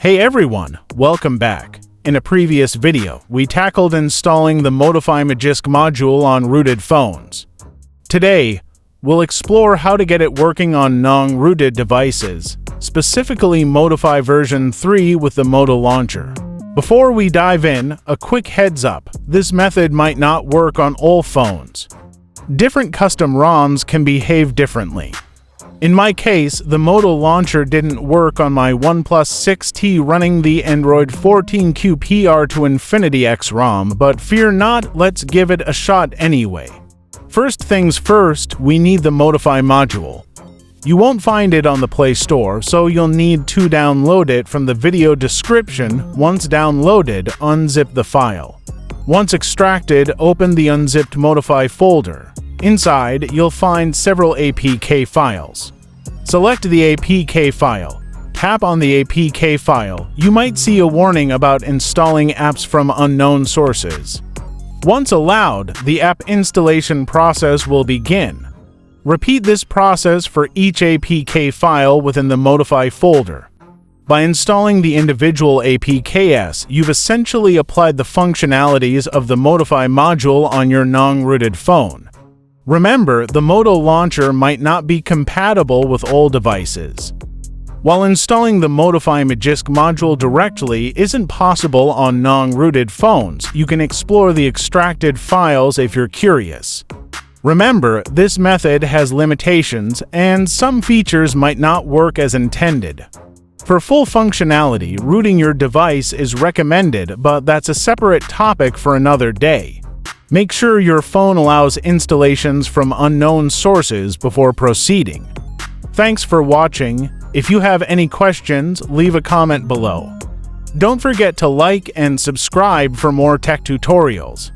Hey everyone, welcome back. In a previous video, we tackled installing the Motify Magisk module on rooted phones. Today, we'll explore how to get it working on non-rooted devices, specifically Motify version 3 with the Moto Launcher. Before we dive in, a quick heads up, this method might not work on all phones. Different custom ROMs can behave differently. In my case, the Moto Launcher didn't work on my OnePlus 6T running the Android 14 QPR to Infinity X ROM, but fear not, let's give it a shot anyway. First things first, we need the Motify module. You won't find it on the Play Store, so you'll need to download it from the video description. Once downloaded, unzip the file. Once extracted, open the unzipped Motify folder. Inside, you'll find several APK files. Select the APK file. Tap on the APK file. You might see a warning about installing apps from unknown sources. Once allowed, the app installation process will begin. Repeat this process for each APK file within the Motify folder. By installing the individual APKs, you've essentially applied the functionalities of the Motify module on your non-rooted phone. Remember, the Moto Launcher might not be compatible with all devices. While installing the Motify Magisk module directly isn't possible on non-rooted phones, you can explore the extracted files if you're curious. Remember, this method has limitations, and some features might not work as intended. For full functionality, rooting your device is recommended, but that's a separate topic for another day. Make sure your phone allows installations from unknown sources before proceeding. Thanks for watching. If you have any questions, leave a comment below. Don't forget to like and subscribe for more tech tutorials.